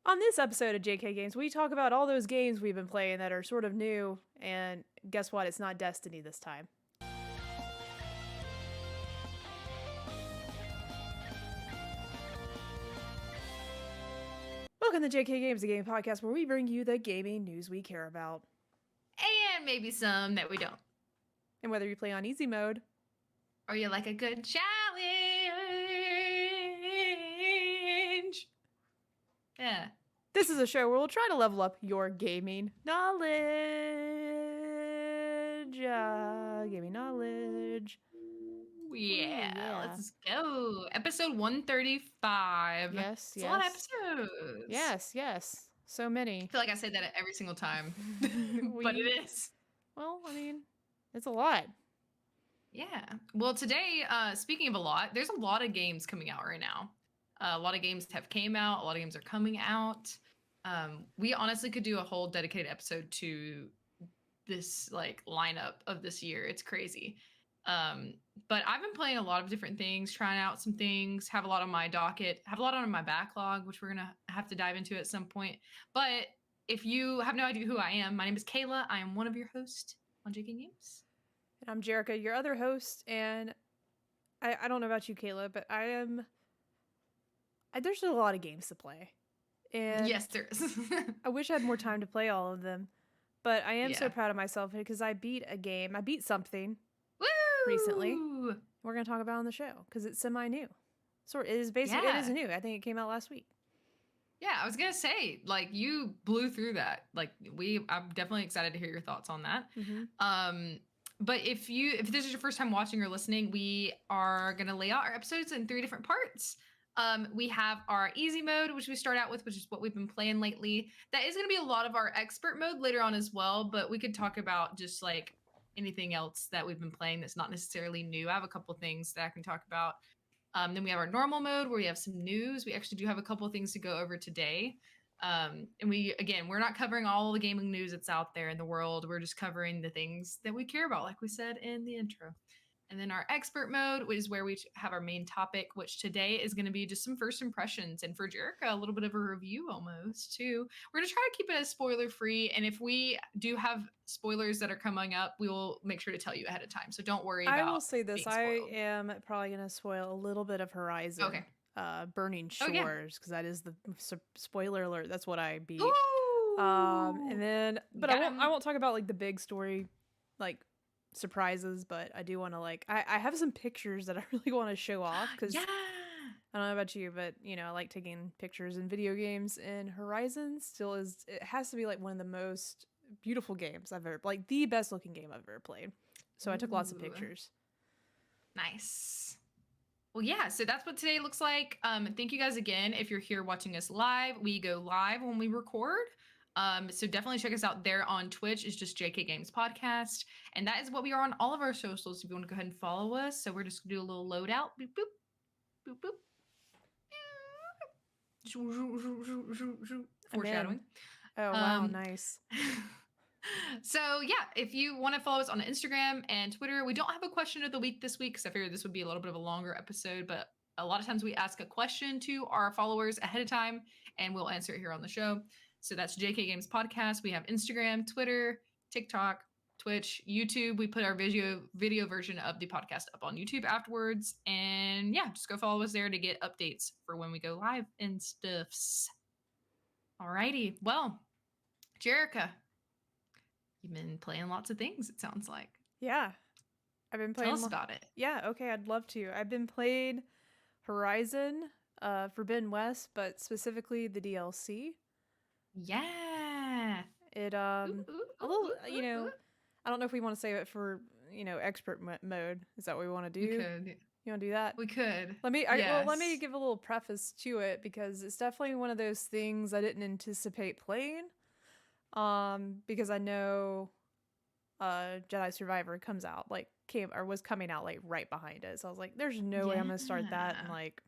On this episode of JK Games, we talk about all those games we've been playing that are sort of new, and guess what? It's not Destiny this time. Welcome to JK Games, the game podcast where we bring you the gaming news we care about. And maybe some that we don't. And whether you play on easy mode, or you like a good challenge. Yeah. This is a show where we'll try to level up your gaming knowledge. Gaming knowledge. Yeah, let's go. Episode 135. Yes, it's a lot of episodes. Yes. So many. I feel like I say that every single time. But it is. Well, I mean, it's a lot. Yeah. Well, today, speaking of a lot, there's a lot of games coming out right now. A lot of games have came out. A lot of games are coming out. We honestly could do a whole dedicated episode to this like lineup of this year. It's crazy. But I've been playing a lot of different things, trying out some things, have a lot on my docket, have a lot on my backlog, which we're going to have to dive into at some point. But if you have no idea who I am, my name is Kayla. I am one of your hosts on JK Games. And I'm Jerica, your other host. And I don't know about you, Kayla, but there's a lot of games to play. And yes, there is. I wish I had more time to play all of them. But I am so proud of myself because I beat a game. I beat something recently. We're going to talk about it on the show because it's semi-new. So it is basically, It is new. I think it came out last week. Yeah, I was going to say, like, you blew through that. Like, I'm definitely excited to hear your thoughts on that. Mm-hmm. But if this is your first time watching or listening, we are going to lay out our episodes in 3 different parts. We have our easy mode, which we start out with, which is what we've been playing lately. That is going to be a lot of our expert mode later on as well, but we could talk about just like anything else that we've been playing that's not necessarily new. I have a couple things that I can talk about. Then we have our normal mode where we have some news. We actually do have a couple of things to go over today. And we're not covering all the gaming news that's out there in the world. We're just covering the things that we care about, like we said in the intro. And then our expert mode is where we have our main topic, which today is going to be just some first impressions. And for Jerica, a little bit of a review almost, too. We're going to try to keep it as spoiler-free. And if we do have spoilers that are coming up, we will make sure to tell you ahead of time. So don't worry about I will say this. I am probably going to spoil a little bit of Horizon. Okay. Burning Shores, because that is the spoiler alert. That's what I beat. Ooh! And then, but I won't talk about like the big story, like surprises, but I do want to I have some pictures that I really want to show off because I don't know about you, but I like taking pictures in video games, and Horizon it has to be like one of the most beautiful games I've ever, like the best looking game I've ever played. So I took lots of pictures. Nice. Well, yeah, so that's what today looks like. Thank you guys again. If you're here watching us live, we go live when we record. So definitely check us out there on Twitch. It's just JK Games Podcast. And that is what we are on all of our socials if you want to go ahead and follow us. So we're just going to do a little loadout. Boop, boop. Boop, boop. Foreshadowing. Oh, wow, nice. So yeah, if you want to follow us on Instagram and Twitter, we don't have a question of the week this week because I figured this would be a little bit of a longer episode, but a lot of times we ask a question to our followers ahead of time and we'll answer it here on the show. So that's JK Games Podcast. We have Instagram, Twitter, TikTok, Twitch, YouTube. We put our video version of the podcast up on YouTube afterwards. And yeah, just go follow us there to get updates for when we go live and stuffs. Alrighty. Well, Jerica, you've been playing lots of things, it sounds like. Yeah. I've been playing. Tell us about it. Yeah, okay, I'd love to. I've been playing Horizon Forbidden West, but specifically the DLC. Yeah. It a little, I don't know if we want to save it for, expert mode. Is that what we want to do? We could. You want to do that? We could. Let me give a little preface to it because it's definitely one of those things I didn't anticipate playing. Because I know Jedi Survivor was coming out like right behind it. So I was like, there's no way I'm gonna start that, and like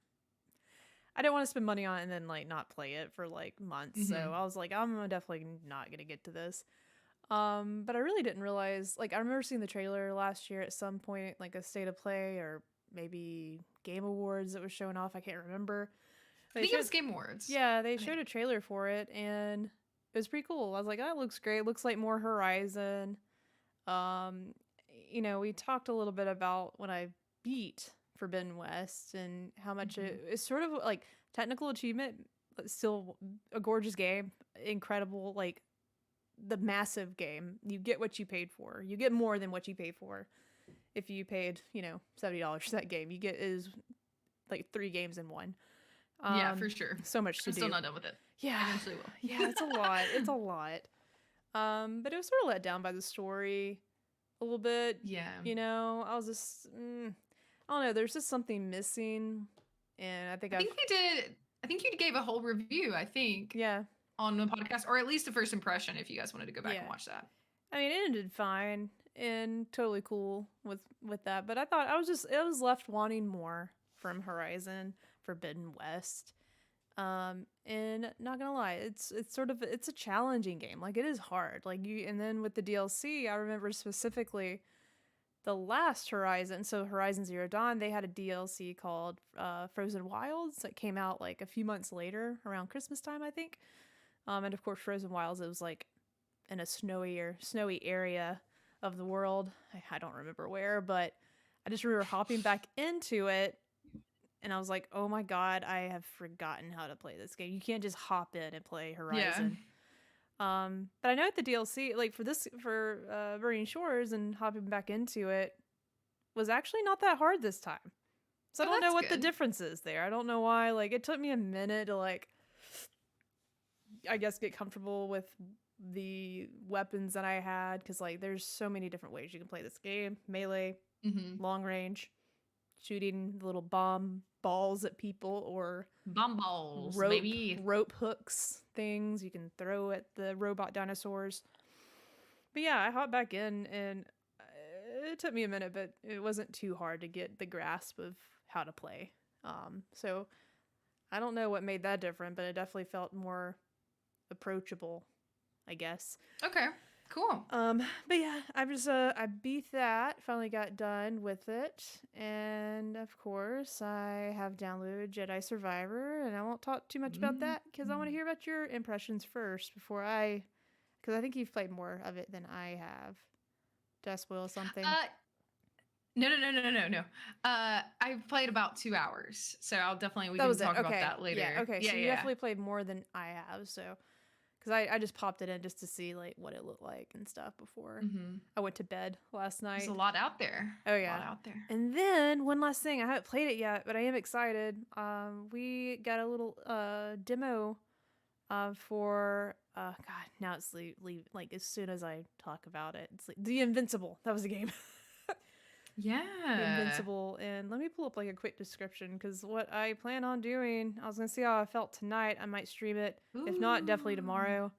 I didn't want to spend money on it and then like not play it for like months. So I was like, I'm definitely not gonna get to this. But I really didn't realize, like, I remember seeing the trailer last year at some point, like a state of play or maybe Game Awards that was showing off. I can't remember. I think it was Game Awards. Yeah, they showed a trailer for it, and it was pretty cool. I was like, "That looks great. It looks like more Horizon." Um, we talked a little bit about when I beat Forbidden West and how much it's sort of like technical achievement, but still a gorgeous game, incredible, like the massive game. You get what you paid for. You get more than what you paid for. If you paid, $70 for that game, you get is like 3 games in one. Yeah, for sure. So much to I'm do. still not done with it. Yeah, I eventually will. Yeah, it's a lot. It's a lot. But it was sort of let down by the story a little bit. Yeah. I was just, I don't know. There's just something missing, and I think we did. I think you gave a whole review. I think. Yeah. On the podcast, or at least a first impression, if you guys wanted to go back and watch that. I mean, it ended fine and totally cool with that, but I thought I was left wanting more from Horizon Forbidden West. And not gonna lie, it's a challenging game. Like, it is hard. Like, and then with the DLC, I remember specifically the last Horizon, so Horizon Zero Dawn, they had a DLC called Frozen Wilds that came out like a few months later, around Christmas time, I think. And of course, Frozen Wilds, it was like in a snowy area of the world. I don't remember where, but I just remember hopping back into it, and I was like, "Oh my god, I have forgotten how to play this game. You can't just hop in and play Horizon." Yeah. But I know at the DLC, like for Burning Shores and hopping back into it, was actually not that hard this time. So I don't know what the difference is there. I don't know why. Like, it took me a minute to I guess get comfortable with the weapons that I had, because like there's so many different ways you can play this game. Melee, long range, shooting little bomb balls at people, or bomb balls, rope hooks things you can throw at the robot dinosaurs. But yeah, I hopped back in, and it took me a minute, but it wasn't too hard to get the grasp of how to play. So I don't know what made that different, but it definitely felt more approachable, I guess. Okay, cool. But yeah, I beat that, finally got done with it, and of course I have downloaded Jedi Survivor, and I won't talk too much about that because I want to hear about your impressions first because I think you've played more of it than I have. Did I spoil something? No. I've played about 2 hours, so we can talk about that later. Yeah, okay. So you definitely played more than I have, so because I just popped it in just to see like what it looked like and stuff before I went to bed last night. There's a lot out there. Oh yeah, a lot out there. And then one last thing, I haven't played it yet, but I am excited. We got a little demo for God. Now it's like as soon as I talk about it, it's like The Invincible. That was the game. Yeah. Invincible. And let me pull up like a quick description, because what I plan on doing, I was gonna see how I felt tonight. I might stream it. Ooh. If not, definitely tomorrow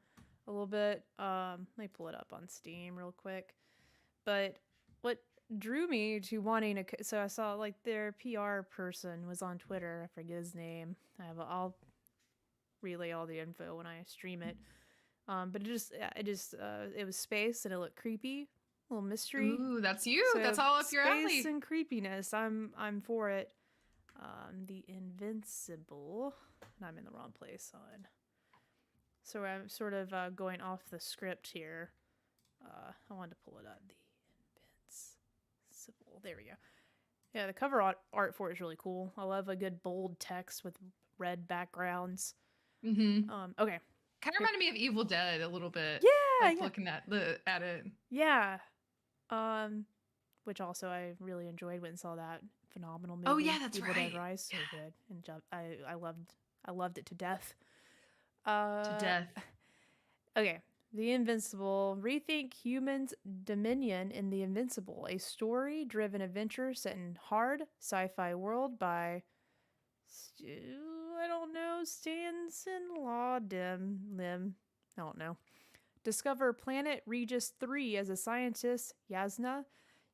a little bit. Let me pull it up on Steam real quick. But what drew me to wanting so I saw like their PR person was on Twitter. I forget his name. I'll relay all the info when I stream it. But it was space, and it looked creepy. Little mystery. Ooh, that's you. So that's all up your alley. Space and creepiness. I'm for it. The Invincible. And I'm in the wrong place on. So I'm sort of going off the script here. I wanted to pull it up. The Invincible. There we go. Yeah, the cover art for it is really cool. I love a good bold text with red backgrounds. Okay. Kind of reminded me of Evil Dead a little bit. Yeah, like looking at it. Yeah. Which also I really enjoyed. Went and saw that phenomenal movie. Oh yeah, that's Evil right. Dead Rise, so good, and I loved it to death. Okay, The Invincible. Rethink humans' dominion in The Invincible, a story-driven adventure set in hard sci-fi world by Stanson Law Lim. I don't know. Discover planet Regis 3 as a scientist, Yasna.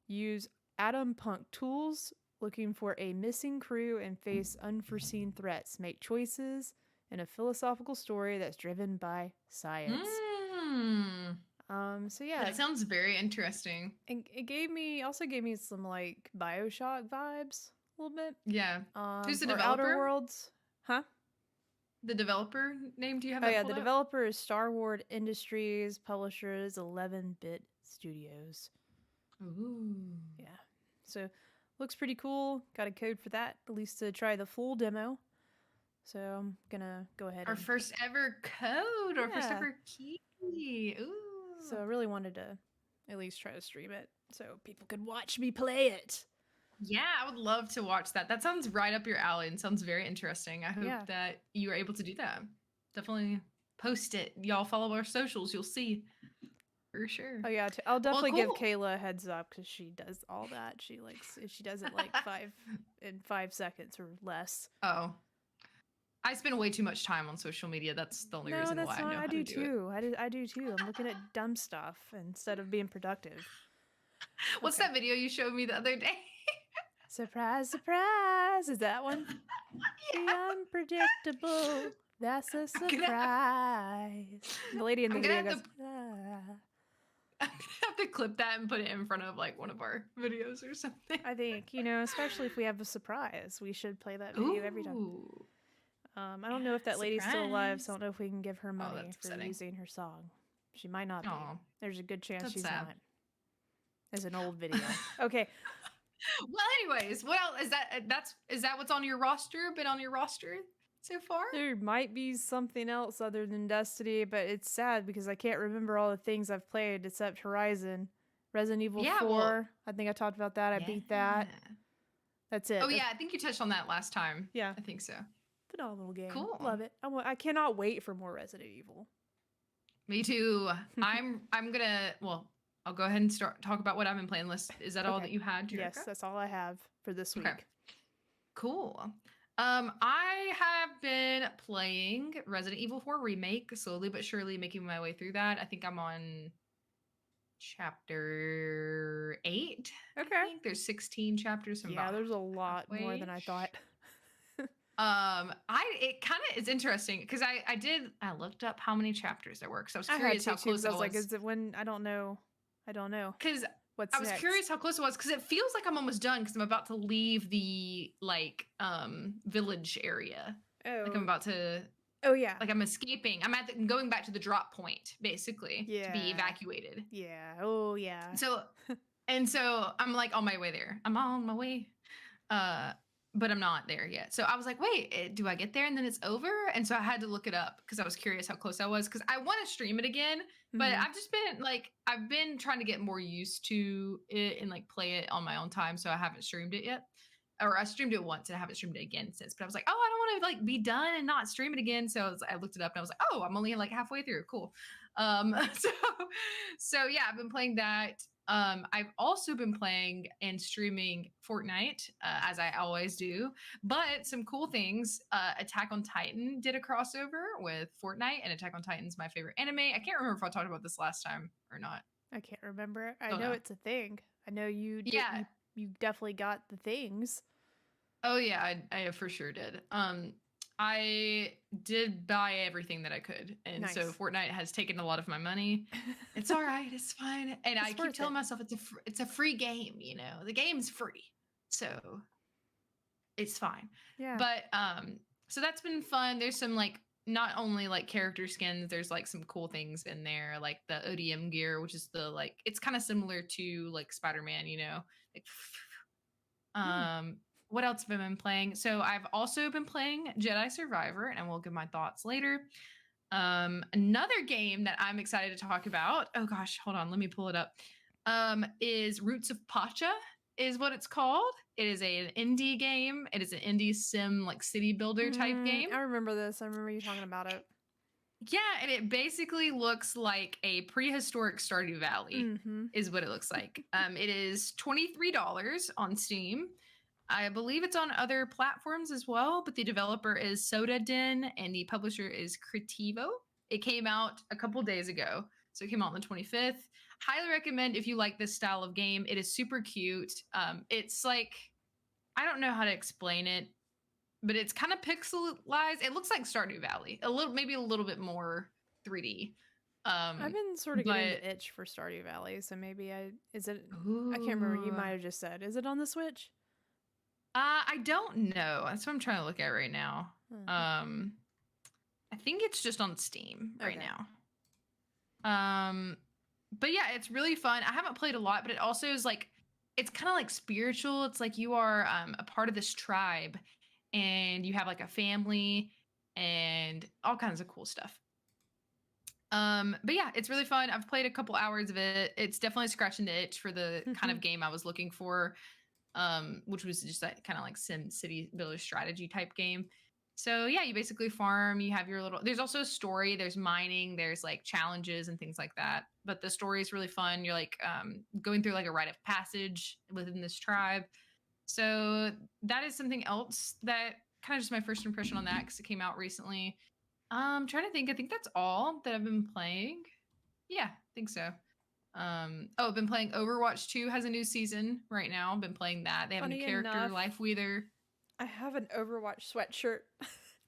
Use atom punk tools, looking for a missing crew, and face unforeseen threats. Make choices in a philosophical story that's driven by science. So yeah. That sounds very interesting. It also gave me some like BioShock vibes a little bit. Yeah. Who's the developer? Outer Worlds. Huh? The developer name? Do you have Oh that yeah, pulled the up? developer is Starward Industries, publishers 11-Bit Studios. Ooh. Yeah. So looks pretty cool. Got a code for that, at least to try the full demo. So I'm gonna go ahead Our and first ever code, our first yeah. ever key. Ooh. So I really wanted to at least try to stream it so people could watch me play it. Yeah, I would love to watch that. That sounds right up your alley and sounds very interesting. I hope Yeah. that you are able to do that. Definitely post it. Y'all follow our socials. You'll see for sure. Oh yeah, I'll Well, definitely give cool. Kayla a heads up because she does all that. She does it like 5 seconds or less. Oh, I spend way too much time on social media. That's the only No, reason that's why I not. know I how do to do it. too. I do too. I'm looking at dumb stuff instead of being productive. What's Okay. that video you showed me the other day? Surprise, surprise! Is that one? Yeah. The unpredictable. That's a surprise. The lady in the I'm gonna video have goes. to I'm gonna have to clip that and put it in front of like one of our videos or something. I think, especially if we have a surprise, we should play that video every time. Ooh. I don't know if that lady's still alive, so I Surprise. don't know if we can give her money that's for upsetting. using her song. She might not be. Aw, There's a good chance that's she's sad. not. It's an old video. Okay. Well, anyways, what else is that what's on your roster? Been on your roster so far? There might be something else other than Destiny, but it's sad because I can't remember all the things I've played except Horizon. Resident Evil 4. Well, I think I talked about that. I beat that. That's it. Oh yeah, I think you touched on that last time. Yeah. I think so. Phenomenal game. Cool. Love it. I cannot wait for more Resident Evil. Me too. I'm gonna I'll go ahead and talk about what I've been playing. Is that all that you had, Jerica? Yes, that's all I have for this week. Okay. Cool. I have been playing Resident Evil 4 Remake, slowly but surely making my way through that. I think I'm on chapter 8. Okay. I think there's 16 chapters. Yeah, there's a lot more than I thought. It kind of is interesting because I looked up how many chapters there were because I was curious how close I was like, is it when I don't know because what's I was next? curious how close it was because it feels like I'm almost done because I'm about to leave the village area. Oh, Like I'm about to. Oh yeah. Like I'm escaping. I'm going back to the drop point basically to be evacuated. Yeah. Oh yeah. So I'm like on my way there. I'm on my way. But I'm not there yet. So I was like, wait, do I get there and then it's over? And so I had to look it up because I was curious how close I was because I want to stream it again. But I've been trying to get more used to it and like play it on my own time. So I haven't streamed it yet. Or I streamed it once and I haven't streamed it again since. But I was like, oh, I don't want to like be done and not stream it again. So I looked it up and I was like, oh, I'm only like halfway through. Cool. So yeah, I've been playing that. I've also been playing and streaming Fortnite, as I always do. But some cool things. Attack on Titan did a crossover with Fortnite, and Attack on Titan's my favorite anime. I can't remember if I talked about this last time or not. I can't remember. I know it's a thing. I know you. Yeah, you definitely got the things. Oh yeah, I for sure did. I did buy everything that I could. And so Fortnite has taken a lot of my money. It's all right. It's fine. And I keep telling myself it's a free game, the game's free. So it's fine. Yeah. But so that's been fun. There's some like not only like character skins, there's like some cool things in there, like the ODM gear, which is the like it's kind of similar to like Spider-Man, like what else have I been playing? So I've also been playing Jedi Survivor, and we'll give my thoughts later. Another game that I'm excited to talk about, oh gosh, hold on, let me pull it up, is Roots of Pacha is what it's called. It is an indie game. It is an indie sim, like city builder type game. I remember this. I remember you talking about it. Yeah, and it basically looks like a prehistoric Stardew Valley is what it looks like. It is $23 on Steam. I believe it's on other platforms as well, but the developer is Soda Den and the publisher is Creativo. It came out a couple days ago, so it came out on the 25th. Highly recommend if you like this style of game. It is super cute. It's like, I don't know how to explain it, but it's kind of pixelized. It looks like Stardew Valley, maybe a little bit more 3D. I've been sort of getting the itch for Stardew Valley, so maybe I can't remember. You might have just said, is it on the Switch? I don't know. That's what I'm trying to look at right now. I think it's just on Steam right Okay. now. But yeah, it's really fun. I haven't played a lot, but it also is like it's kind of like spiritual. It's like you are a part of this tribe, and you have like a family and all kinds of cool stuff. But yeah, it's really fun. I've played a couple hours of it. It's definitely scratching the itch for the kind of game I was looking for, which was just that kind of like Sim City builder strategy type game. So yeah, you basically farm. You have your little. There's also a story. There's mining. There's like challenges and things like that. But the story is really fun. You're like going through like a rite of passage within this tribe. So that is something else that kind of just my first impression on that because it came out recently. Trying to think. I think that's all that I've been playing. Yeah, I think so. I've been playing Overwatch 2 has a new season right now. I've been playing that. They have a new Funny character, enough, Life Weather. I have an Overwatch sweatshirt,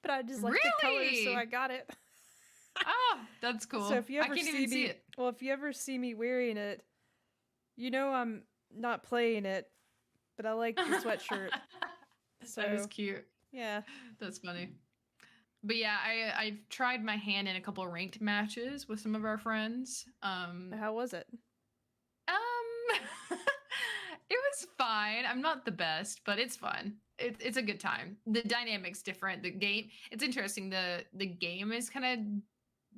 but I just like the colors, so I Really? got it. Oh, that's So cool. if you I ever can't see even see me, it. well, if you ever see me wearing it, you know I'm not playing it, but I like the sweatshirt. That is So cute. yeah, That's funny. But yeah, I've tried my hand in a couple of ranked matches with some of our friends. how was it? It was fine. I'm not the best, but it's fun. It's a good time. The dynamic's different. The game, it's interesting. The game is kind of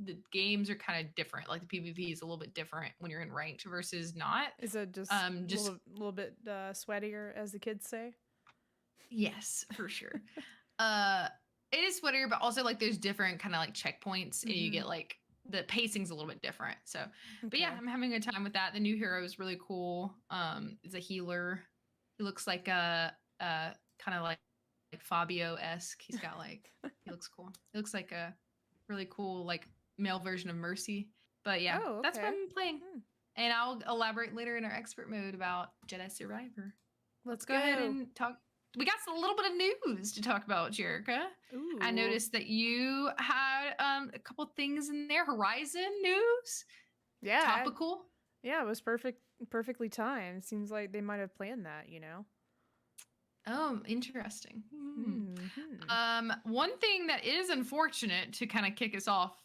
the games are kind of different. Like the PvP is a little bit different when you're in ranked versus not. Is it just Just a little bit sweatier, as the kids say? yes, for sure. It is sweatier, but also like there's different kind of like checkpoints, and you get like the pacing's a little bit different. So, but yeah, Okay. I'm having a good time with that. The new hero is really cool. Is a healer. He looks like a kind of like Fabio esque. He's got like he looks cool. He looks like a really cool like male version of Mercy. But yeah, Oh, that's what okay. I'm playing. And I'll elaborate later in our expert mode about Jedi Survivor. Let's Go ahead go. and talk. We got a little bit of news to talk about, Jerica. Ooh. I noticed that you had a couple things in there. Horizon news, Yeah. topical. Yeah, it was perfectly timed. Seems like they might have planned that, you know. Oh, interesting. Mm-hmm. One thing that is unfortunate to kind of kick us off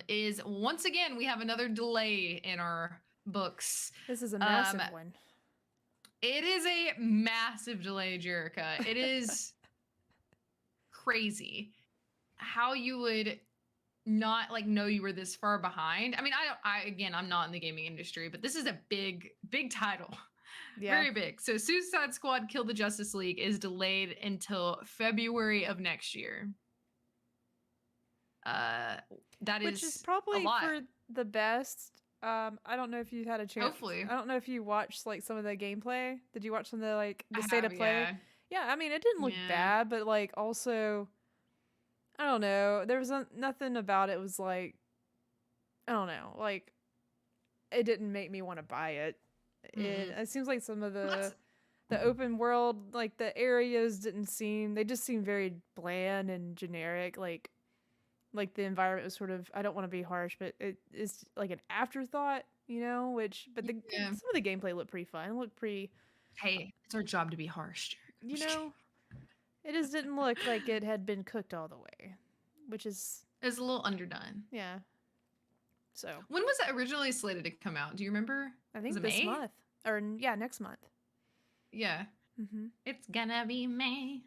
is once again we have another delay in our books. This is a massive one. It is a massive delay, Jerica. It is crazy how you would not like know you were this far behind. I mean, I'm not in the gaming industry, but this is a big title. Yeah. Very big. So Suicide Squad Kill the Justice League is delayed until February of next year. Which is probably a lot. for the best. I don't know if you had a chance. Hopefully. I don't know if you watched like some of the gameplay. Did you watch some of the like the I state have, of play? yeah. Yeah, I mean it didn't look bad, but like also I don't know. There was nothing about it was like I don't know, like it didn't make me want to buy it. It seems like some of the open world, like the areas they just seem very bland and generic. Like the environment was sort of, I don't want to be harsh, but it is like an afterthought, you know. But some of the gameplay looked pretty fun. It looked pretty. Hey, it's our job to be harsh. You know, it just didn't look like it had been cooked all the way, which is. It's a little underdone. Yeah. So. When was it originally slated to come out? Do you remember? I think this month. Or yeah, next month. Yeah. Mm-hmm. It's gonna be May.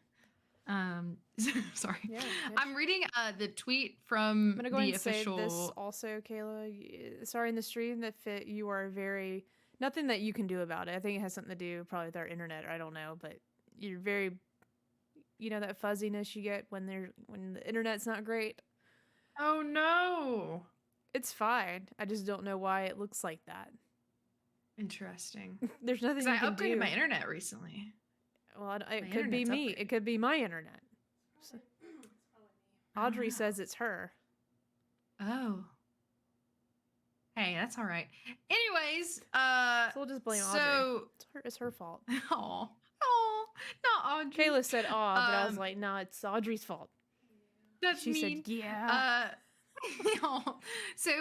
Sorry. Yeah, I'm reading the tweet from I'm gonna go the official. Say this also, Kayla. Sorry, in the stream that you are very nothing that you can do about it. I think it has something to do probably with our internet, or I don't know, but you're very, you know, that fuzziness you get when the internet's not great. Oh no. It's fine. I just don't know why it looks like that. Interesting. There's nothing you can do. I upgraded my internet recently. Well, it could be me. It could be my internet. So, Audrey says it's her. Oh. Hey, that's all right. Anyways, so we'll just blame Audrey. It's her fault. Oh, not Audrey. Kayla said, "Aw," but I was like, "No, it's Audrey's fault." That's she mean. said, "Yeah." So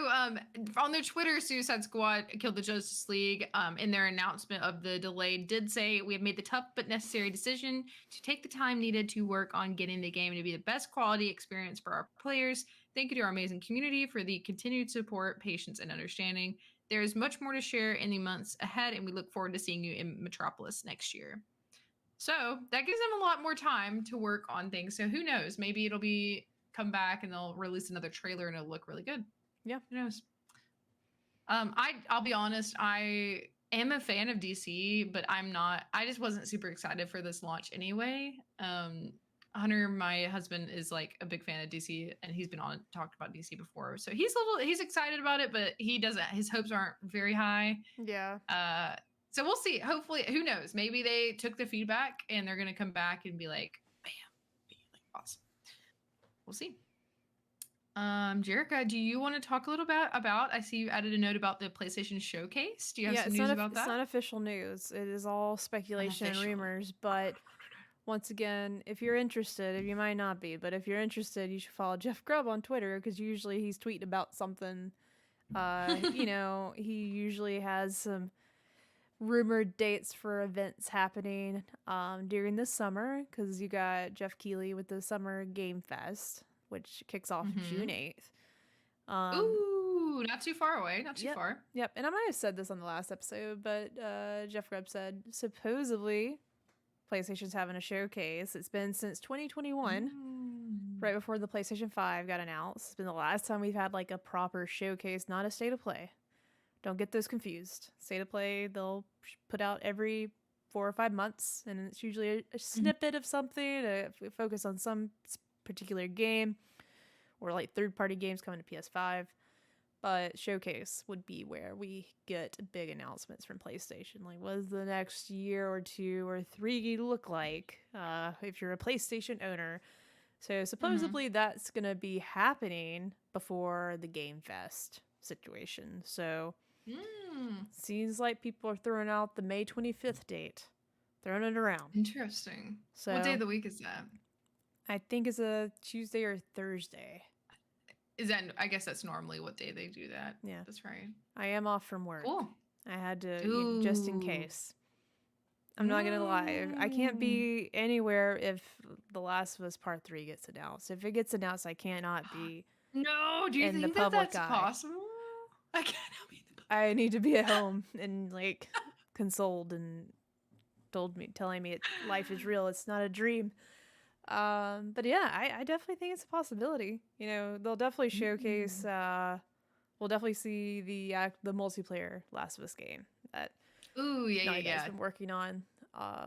on their Twitter, Suicide Squad Killed the Justice League, in their announcement of the delay, did say, "We have made the tough but necessary decision to take the time needed to work on getting the game to be the best quality experience for our players. Thank you to our amazing community for the continued support, patience, and understanding. There is much more to share in the months ahead, and we look forward to seeing you in Metropolis next year. So that gives them a lot more time to work on things. So who knows? Maybe it'll be come back and they'll release another trailer and it'll look really good. Yeah. Who knows? I'll be honest, I am a fan of DC, but I just wasn't super excited for this launch anyway. Hunter, my husband, is like a big fan of DC and he's been on talked about DC before. So he's excited about it, but his hopes aren't very high. Yeah. So we'll see. Hopefully, who knows? Maybe they took the feedback and they're gonna come back and be like, bam, awesome. We'll see. Jerica, do you want to talk a little bit about? I see you added a note about the PlayStation Showcase. Do you have some news about that? It's not official news. It is all speculation and rumors. But once again, if you're interested, you might not be, but if you're interested, you should follow Jeff Grubb on Twitter because usually he's tweeting about something. He usually has some rumored dates for events happening during the summer because you got Jeff Keighley with the Summer Game Fest, which kicks off June 8th. Ooh, not too far away. Not too far. Yep. And I might have said this on the last episode, but Jeff Grubb said supposedly PlayStation's having a showcase. It's been since 2021, right before the PlayStation 5 got announced. It's been the last time we've had like a proper showcase, not a state of play. Don't get those confused. State of play, they'll put out every 4 or 5 months, and it's usually a snippet of something to focus on some particular game or like third-party games coming to PS5. But showcase would be where we get big announcements from PlayStation. Like, what does the next year or 2 or 3 look like if you're a PlayStation owner? So supposedly that's going to be happening before the Game Fest situation. So seems like people are throwing out the May 25th date. Throwing it around. Interesting. So what day of the week is that? I think it's a Tuesday or Thursday. Is that? I guess that's normally what day they do that. Yeah, that's right. I am off from work. Cool. I had to just in case. I'm not gonna lie. I can't be anywhere if The Last of Us Part 3 gets announced. If it gets announced, I cannot be. No, do you think that's possible? I can't help you. I need to be at home and like consoled and telling me life is real. It's not a dream. But yeah, I definitely think it's a possibility. They'll definitely showcase. We'll definitely see the multiplayer Last of Us game that Naughty Dog's been working on,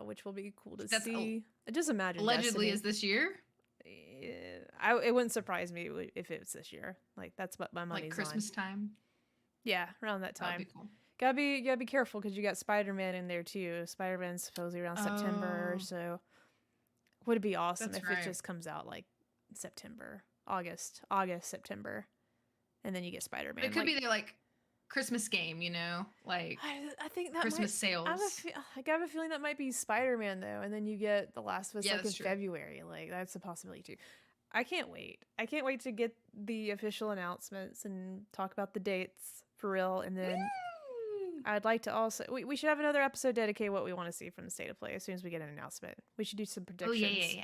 which will be cool to see. Just imagine. Allegedly, is this year? It wouldn't surprise me if it was this year. Like that's what my money's on. Like Christmas time. Yeah, around that time. That'd be cool. Gotta be careful because you got Spider-Man in there too. Spider-Man's supposedly around September, so would it be awesome if it just comes out like September, August, September, and then you get Spider-Man. It could be their like Christmas game, like I think that Christmas sales. I have a feeling that might be Spider-Man though, and then you get The Last of Us like in February. Like that's a possibility too. I can't wait. I can't wait to get the official announcements and talk about the dates for real, and then. I'd like to also... We should have another episode dedicated what we want to see from the State of Play as soon as we get an announcement. We should do some predictions. Oh, yeah.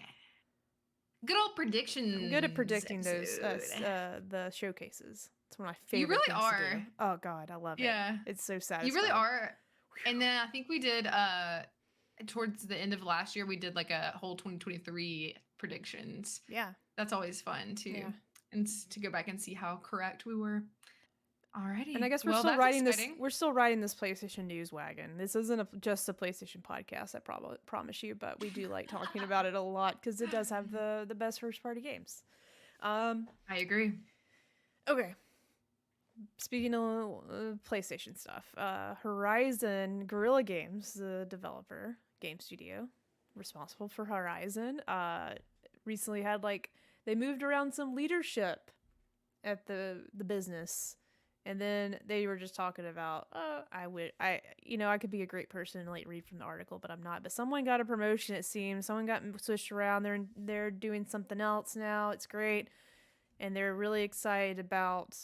Good old predictions. I'm good at predicting those, the showcases. It's one of my favorite You really things are. to do. Oh, God, I love it. Yeah. It's so satisfying. You really are. And then I think we did, towards the end of last year, we did like a whole 2023 predictions. Yeah. That's always fun, too. Yeah. And to go back and see how correct we were. Alrighty. And I guess we're still riding this. We're still riding this PlayStation news wagon. This isn't just a PlayStation podcast, I promise you, but we do like talking about it a lot because it does have the best first party games. I agree. Okay. Speaking of PlayStation stuff, Horizon Guerrilla Games, the developer game studio responsible for Horizon, recently had they moved around some leadership at the business. And then they were just talking about, I could be a great person and read from the article, but I'm not. But someone got a promotion, it seems. Someone got switched around. They're doing something else now. It's great. And they're really excited about,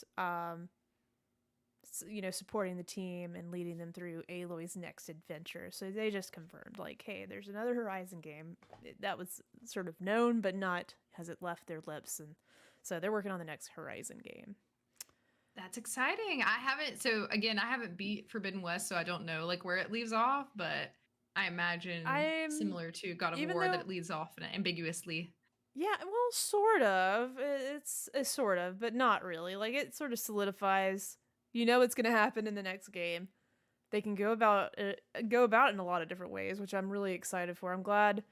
supporting the team and leading them through Aloy's next adventure. So they just confirmed, hey, there's another Horizon game. That was sort of known, but not, has it left their lips. And So they're working on the next Horizon game. That's exciting. I haven't beat Forbidden West, so I don't know like where it leaves off, but I imagine I'm similar to God of even War that though it leads off ambiguously. yeah, well, sort of. It's sort of, but not really. Like it sort of solidifies. You know what's going to happen in the next game. They can go about it in a lot of different ways, which I'm really excited for. I'm glad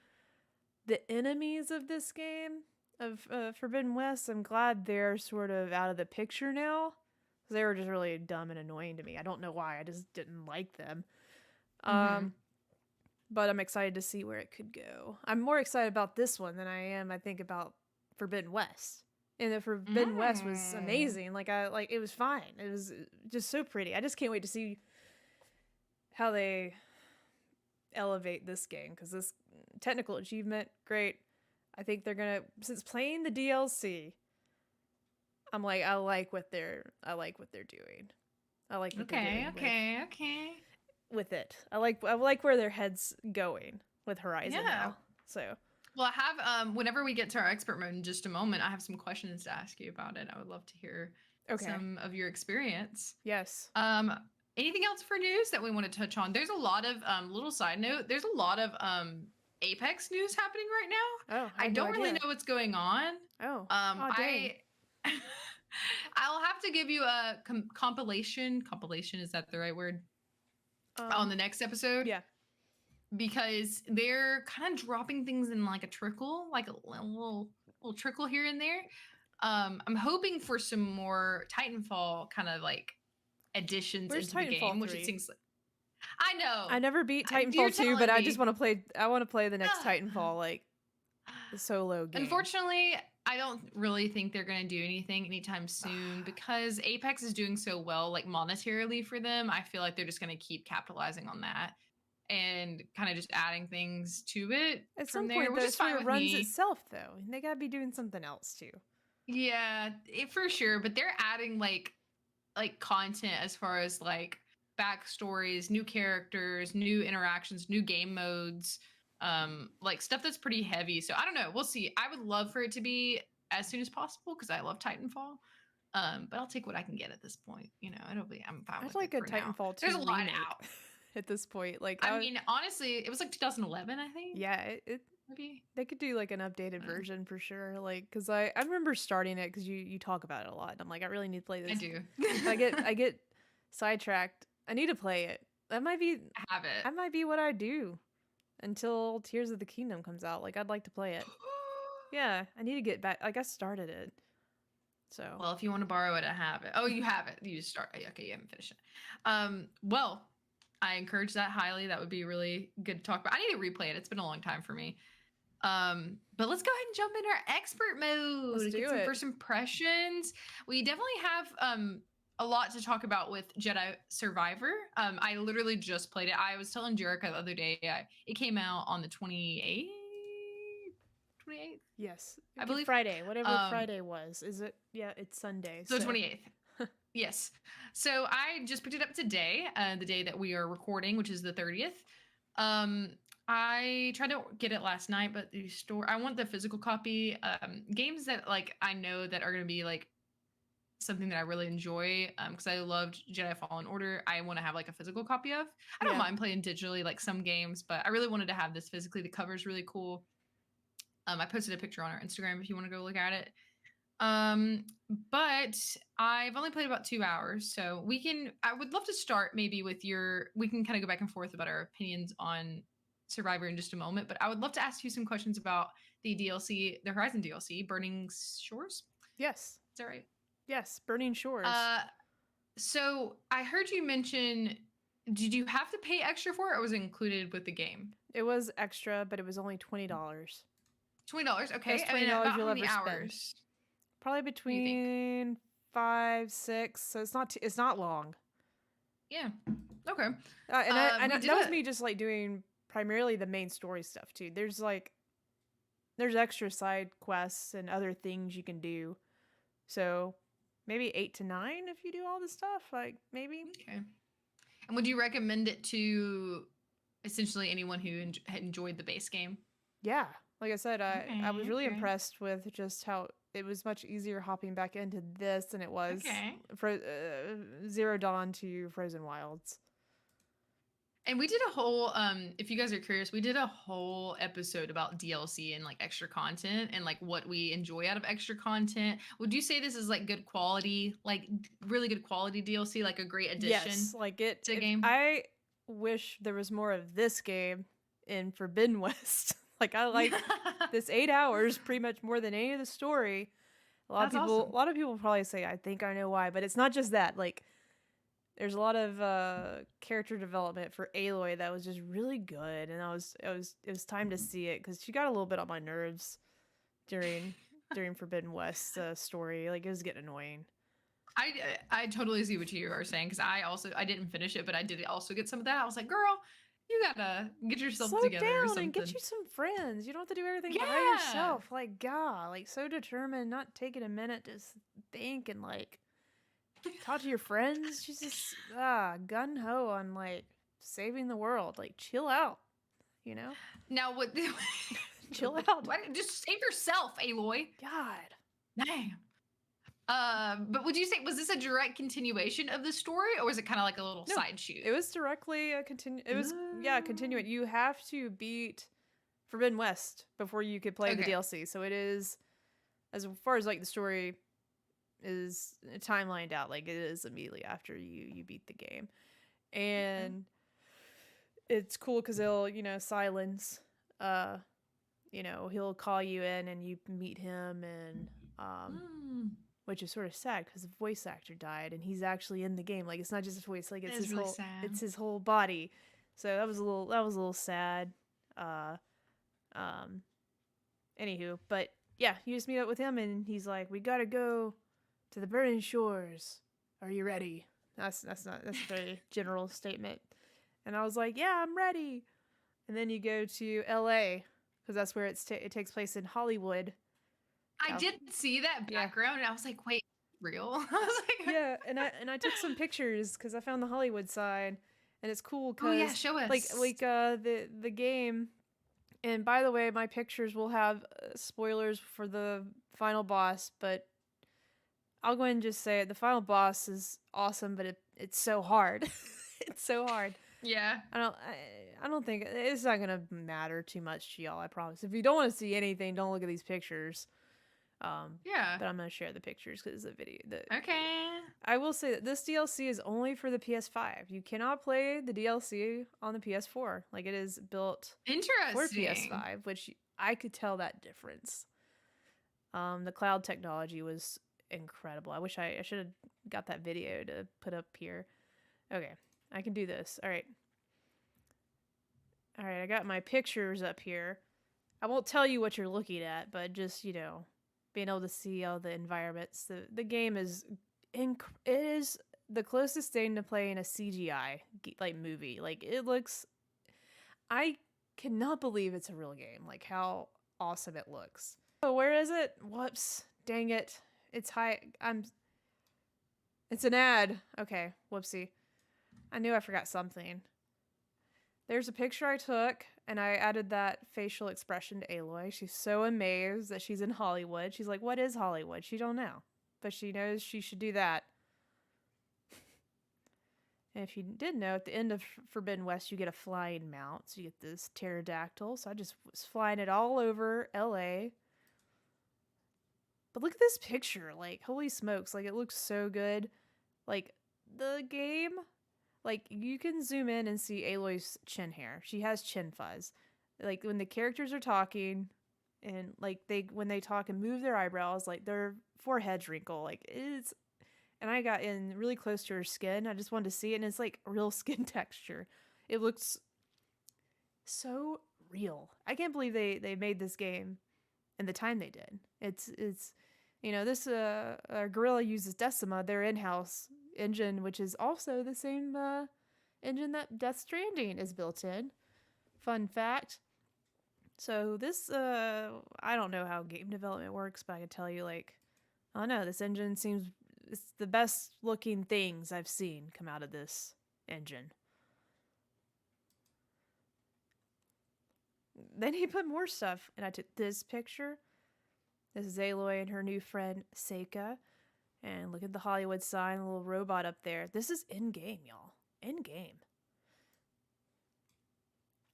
the enemies of this game of Forbidden West, I'm glad they're sort of out of the picture now. They were just really dumb and annoying to me. I don't know why. I just didn't like them. Mm-hmm. But I'm excited to see where it could go. I'm more excited about this one than I am, I think, about Forbidden West. And the Forbidden West was amazing. Like it was fine. It was just so pretty. I just can't wait to see how they elevate this game, because this technical achievement, great. I think they're gonna, since playing the DLC, I'm like, I like what they're doing. I like what they're doing with it. I like where their head's going with Horizon now. So well, I have whenever we get to our expert mode in just a moment, I have some questions to ask you about it. I would love to hear some of your experience. Yes. Anything else for news that we want to touch on? There's a lot of little side note. There's a lot of Apex news happening right now. Oh, I don't really know what's going on. Oh, dang. I'll have to give you a compilation. Compilation, is that the right word? On the next episode? Yeah. Because they're kind of dropping things in like a trickle, like a little trickle here and there. I'm hoping for some more Titanfall kind of like additions into the game, which it seems like. I know. I never beat Titanfall 2, but I just want to play. I want to play the next Titanfall, like the solo game. Unfortunately, I don't really think they're going to do anything anytime soon because Apex is doing so well, like monetarily for them. I feel like they're just going to keep capitalizing on that and kind of just adding things to it. At some point, that sort of runs itself, though. They got to be doing something else too. Yeah, for sure. But they're adding like content as far as like backstories, new characters, new interactions, new game modes, like stuff that's pretty heavy. So I don't know. We'll see. I would love for it to be as soon as possible because I love Titanfall. But I'll take what I can get at this point. You know, I'm fine with like it a Titanfall 2 There's a lot out at this point. Like I mean, honestly, it was like 2011, I think. Yeah, maybe they could do like an updated version for sure. Like, because I remember starting it because you talk about it a lot. And I'm like, I really need to play this. I do. I get sidetracked. I need to play it. That might be That might be what I do until Tears of the Kingdom comes out. Like, I'd like to play it. Yeah, I need to get back. Like, I started it. So. Well, if you want to borrow it, I have it. Oh, you have it. You just start. Okay, you haven't finished it. Well, I encourage that highly. That would be really good to talk about. I need to replay it. It's been a long time for me. But let's go ahead and jump into our expert mode. Let's do it. First impressions. We definitely have a lot to talk about with Jedi Survivor. I literally just played it. I was telling Jerica the other day, it came out on the 28th. 28th? Yes. I believe Friday, whatever Friday was. Is it? Yeah, it's Sunday. So 28th. Yes. So I just picked it up today, the day that we are recording, which is the 30th. I tried to get it last night, but I want the physical copy. Games that like I know that are going to be like something that I really enjoy, because I loved Jedi Fallen Order. I want to have like a physical copy of. I don't mind playing digitally like some games, but I really wanted to have this physically. The cover's really cool. I posted a picture on our Instagram if you want to go look at it. But I've only played about 2 hours, so I would love to start maybe with we can kind of go back and forth about our opinions on Survivor in just a moment, but I would love to ask you some questions about the DLC, the Horizon DLC, Burning Shores. Yes. Is that right? Yes, Burning Shores. So I heard you mention, did you have to pay extra for it, or was it included with the game? It was extra, but it was only $20. $20, okay. That's $20 you'll ever spend. Probably between 5, 6. So it's not long. Yeah. Okay. And that was me just like doing primarily the main story stuff too. There's extra side quests and other things you can do. So maybe 8 to 9 if you do all this stuff. Like maybe. Okay. And would you recommend it to essentially anyone who had enjoyed the base game? Yeah. Like I said, I was really impressed with just how it was much easier hopping back into this than it was Okay. Zero Dawn to Frozen Wilds. And we did a whole if you guys are curious, we did a whole episode about DLC and like extra content and like what we enjoy out of extra content. Would you say this is like good quality, like really good quality DLC, like a great addition Yes, like it. to a game? I wish there was more of this game in Forbidden West. Like I like this 8 hours pretty much more than any of the story. That's awesome. A lot of people probably say I think I know why, but it's not just that. Like there's a lot of character development for Aloy that was just really good, and it was time to see it because she got a little bit on my nerves during Forbidden West story. Like it was getting annoying. I totally see what you are saying because I didn't finish it, but I did also get some of that. I was like, girl, you gotta get yourself Slow together or down something. and get you some friends. You don't have to do everything by Yeah. yourself. Like God, like so determined, not taking a minute to think and like talk to your friends. She's just gun ho on like saving the world. Like chill out, you know. Now what? Chill out. Just save yourself, Aloy. God. Damn. But would you say was this a direct continuation of the story, or was it kind of like a little No, side shoot? It was directly a continue. It was continuing. You have to beat Forbidden West before you could play the DLC. So it is, as far as like the story is timelined out, like it is immediately after you beat the game, and it's cool because they'll silence. He'll call you in and you meet him and which is sort of sad because the voice actor died and he's actually in the game. Like it's not just his voice, like it's his really whole sad. it's his whole body. So that was a little sad. Anywho, but yeah, you just meet up with him and he's like, "We gotta go to the burning shores. Are you ready?" That's a very general statement. And I was like, "Yeah, I'm ready." And then you go to LA because that's where it takes place in Hollywood. I did see that background, and I was like, "Wait, real?" I was like, "Yeah." And I took some pictures because I found the Hollywood side, and it's cool. Cause, oh yeah, show us. The game. And by the way, my pictures will have spoilers for the final boss, but I'll go ahead and just say it. The final boss is awesome, but it's so hard. It's so hard. Yeah. I don't think it's not gonna matter too much to y'all. I promise. If you don't want to see anything, don't look at these pictures. Yeah. But I'm gonna share the pictures because the video. Okay. I will say that this DLC is only for the PS5. You cannot play the DLC on the PS4. Like it is built for PS5, which I could tell that difference. The cloud technology was incredible. I wish I should have got that video to put up here. Okay, I can do this. All right, I got my pictures up here. I won't tell you what you're looking at, but just being able to see all the environments. The game is it is the closest thing to playing a CGI like movie. Like it looks, I cannot believe it's a real game. Like how awesome it looks. Oh, where is it? Whoops, dang it! It's high. It's an ad. Okay, whoopsie. I knew I forgot something. There's a picture I took, and I added that facial expression to Aloy. She's so amazed that she's in Hollywood. She's like, "What is Hollywood?" She don't know, but she knows she should do that. And if you didn't know, at the end of Forbidden West, you get a flying mount. So you get this pterodactyl. So I just was flying it all over LA. But look at this picture. Like, holy smokes. Like, it looks so good. Like, the game... Like, you can zoom in and see Aloy's chin hair. She has chin fuzz. Like, when the characters are talking, and, like, when they talk and move their eyebrows, like, their foreheads wrinkle. Like, it's... And I got in really close to her skin. I just wanted to see it, and it's, like, real skin texture. It looks so real. I can't believe they made this game in the time they did. It's this Guerrilla uses Decima, their in-house engine, which is also the same engine that Death Stranding is built in. Fun fact. So this I don't know how game development works, but I can tell you, like, I don't know, this engine seems it's the best looking things I've seen come out of this engine. Then he put more stuff, and I took this picture. This is Aloy and her new friend Seika. And look at the Hollywood sign, a little robot up there. This is in-game, y'all. In-game.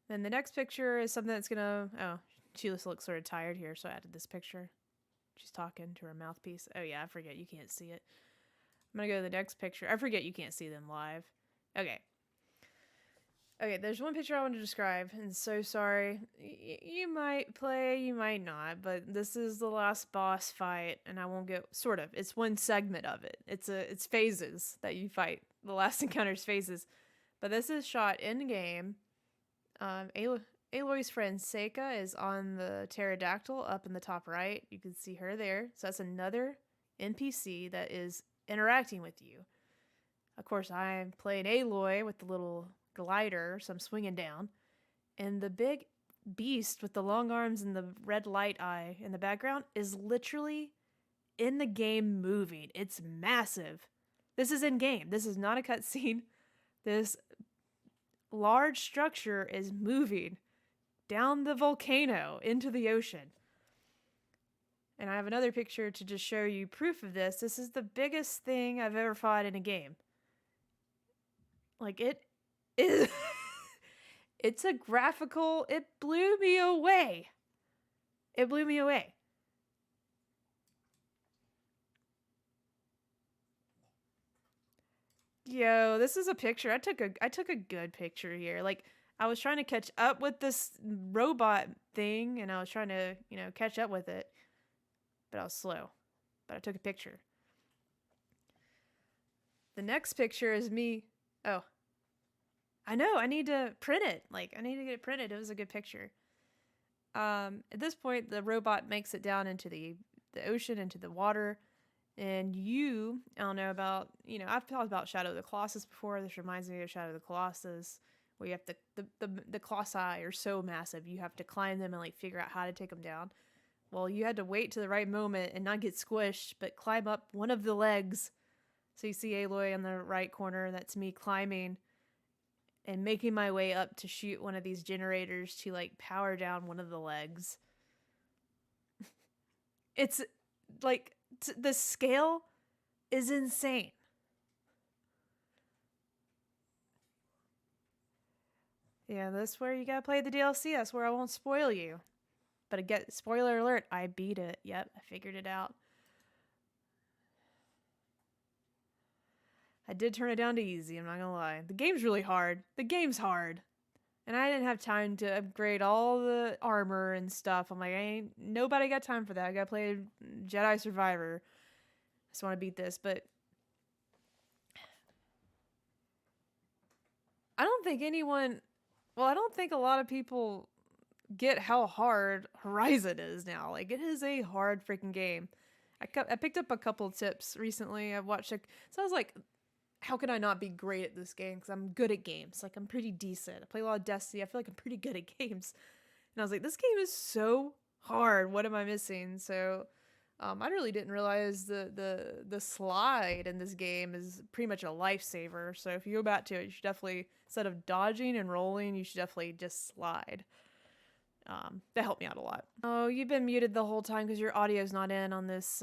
Then the next picture is something that's gonna... Oh, she just looks sort of tired here, so I added this picture. She's talking to her mouthpiece. Oh yeah, I forget you can't see it. I'm gonna go to the next picture. I forget you can't see them live. Okay. Okay, there's one picture I want to describe, and so sorry. You might play, you might not, but this is the last boss fight, and I won't get... Sort of. It's one segment of it. It's phases that you fight. The last encounter's phases. But this is shot in-game. Aloy's friend Seika is on the pterodactyl up in the top right. You can see her there. So that's another NPC that is interacting with you. Of course, I'm playing Aloy with the little glider, so I'm swinging down. And the big beast with the long arms and the red light eye in the background is literally in the game moving. It's massive. This is in game. This is not a cutscene. This large structure is moving down the volcano into the ocean. And I have another picture to just show you proof of this. This is the biggest thing I've ever fought in a game. Like, it is... It's a graphical... It blew me away. It blew me away. Yo, this is a picture. I took a good picture here. Like, I was trying to catch up with this robot thing, and I was trying to, catch up with it. But I was slow. But I took a picture. The next picture is me. Oh. I know, I need to print it. Like, I need to get it printed. It was a good picture. At this point, the robot makes it down into the ocean, into the water. And I don't know about, I've talked about Shadow of the Colossus before. This reminds me of Shadow of the Colossus, where you have the colossi are so massive, you have to climb them and like figure out how to take them down. Well, you had to wait to the right moment and not get squished, but climb up one of the legs. So you see Aloy in the right corner, that's me climbing and making my way up to shoot one of these generators to like power down one of the legs. It's like... the scale is insane. Yeah, that's where you gotta play the DLC. That's where I won't spoil you. But spoiler alert, I beat it. Yep, I figured it out. I did turn it down to easy, I'm not gonna lie. The game's really hard. The game's hard. And I didn't have time to upgrade all the armor and stuff. I'm like, nobody got time for that. I gotta play Jedi Survivor. I just want to beat this, but I don't think I don't think a lot of people get how hard Horizon is now. Like, it is a hard freaking game. I picked up a couple tips recently. I've watched so I was like, how can I not be great at this game? Because I'm good at games. Like, I'm pretty decent. I play a lot of Destiny. I feel like I'm pretty good at games. And I was like, this game is so hard. What am I missing? So I really didn't realize the slide in this game is pretty much a lifesaver. So if you go back to it, you should definitely, instead of dodging and rolling, you should definitely just slide. That helped me out a lot. Oh, you've been muted the whole time because your audio's not in on this.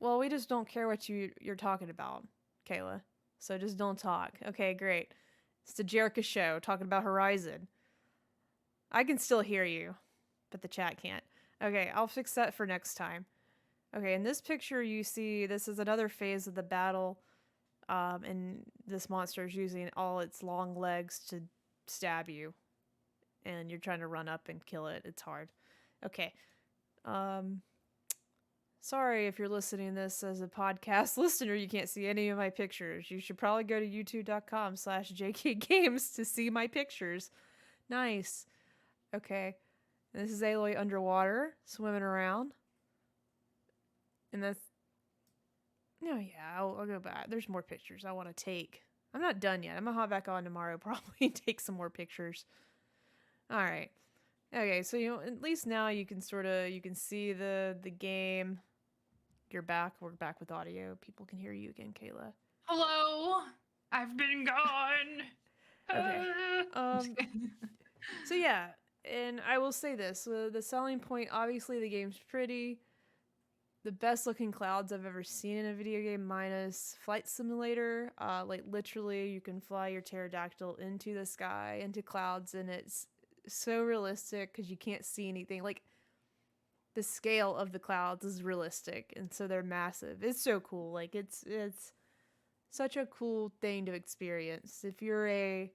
Well, we just don't care what you're talking about, Kayla. So just don't talk. Okay, great. It's the Jerica Show talking about Horizon. I can still hear you, but the chat can't. Okay, I'll fix that for next time. Okay, in this picture you see this is another phase of the battle, and this monster is using all its long legs to stab you, and you're trying to run up and kill it. It's hard. Okay. Sorry if you're listening to this as a podcast listener, you can't see any of my pictures. You should probably go to youtube.com/jkgames to see my pictures. Nice. Okay. This is Aloy underwater, swimming around. And that's... No, yeah, I'll go back. There's more pictures I want to take. I'm not done yet. I'm going to hop back on tomorrow probably and take some more pictures. Alright. Okay, so at least now you can see the game. You're back. We're back with audio. People can hear you again, Kayla. Hello. I've been gone. Okay. So yeah, And I will say this, the selling point, obviously the game's pretty. The best looking clouds I've ever seen in a video game, minus Flight Simulator. Like literally you can fly your pterodactyl into the sky, into clouds, and it's so realistic because you can't see anything. Like the scale of the clouds is realistic, and so they're massive. It's so cool. Like it's such a cool thing to experience. If you're a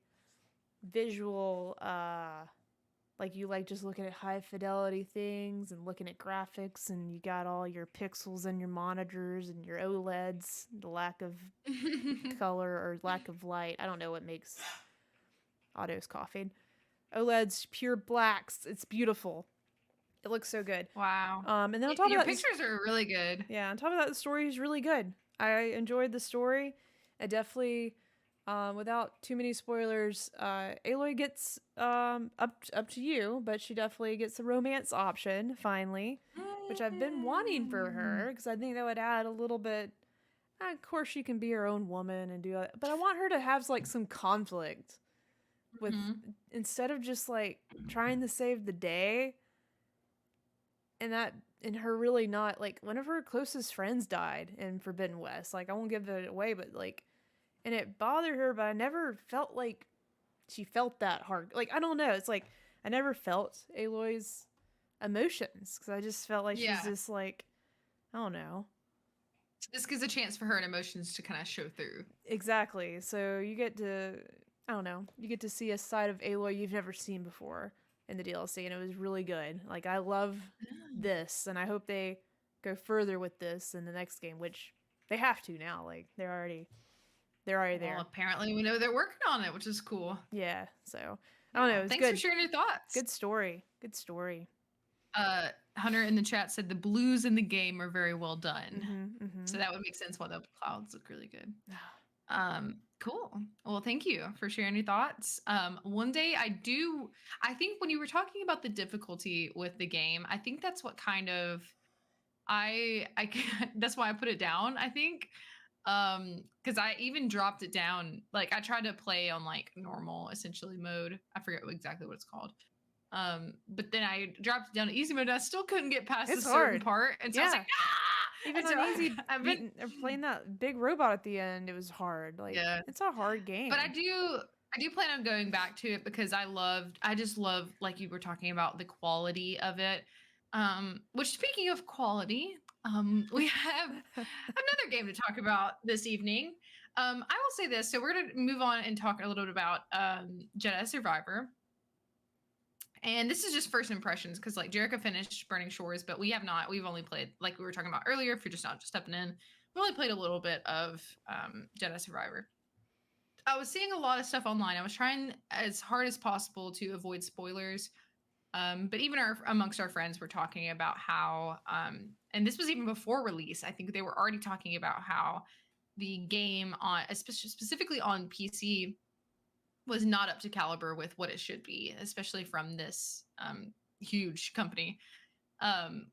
visual like you like just looking at high fidelity things and looking at graphics, and you got all your pixels in your monitors and your OLEDs, the lack of color or lack of light. I don't know what makes Otto's coughing. OLEDs, pure blacks. It's beautiful. It looks so good. Wow. And then on top Your of that, pictures are really good. yeah, on top of that, the story is really good. I enjoyed the story. I definitely, without too many spoilers, Aloy gets up to you, but she definitely gets the romance option finally, which I've been wanting for her because I think that would add a little bit. Of course, she can be her own woman and do that, but I want her to have like some conflict with instead of just like trying to save the day. And her really not like one of her closest friends died in Forbidden West. Like I won't give it away, but like, and it bothered her, but I never felt like she felt that hard. Like I don't know, it's like I never felt Aloy's emotions because I just felt like she's just like, I don't know. This gives a chance for her emotions to kind of show through. Exactly. So you get to, I don't know, you get to see a side of Aloy you've never seen before in the DLC, and it was really good. Like I love this, and I hope they go further with this in the next game, which they have to now. Like they're already there. Well, apparently we know they're working on it, which is cool. Yeah. So I don't know. It's Thanks good. for sharing your thoughts. Good story. Good story. Hunter in the chat said the blues in the game are very well done. So that would make sense why the clouds look really good. Cool. Well, thank you for sharing your thoughts. One day I think when you were talking about the difficulty with the game, I think that's what kind of that's why I put it down, I think. Because I even dropped it down. Like I tried to play on like normal essentially mode. I forget exactly what it's called. But then I dropped it down to easy mode and I still couldn't get past a certain part. And so I was like, ah! Even on easy, playing that big robot at the end, it was hard. Like, it's a hard game. But I do plan on going back to it because I just love, like you were talking about, the quality of it. Which speaking of quality, we have another game to talk about this evening. I will say this. So we're going to move on and talk a little bit about Jedi Survivor. And this is just first impressions because like Jerica finished Burning Shores, but we have not. We've only played, like we were talking about earlier, if you're just not just stepping in, we only played a little bit of Jedi Survivor. I was seeing a lot of stuff online. I was trying as hard as possible to avoid spoilers. But even amongst our friends were talking about how, and this was even before release, I think they were already talking about how the game specifically on PC was not up to caliber with what it should be, especially from this huge company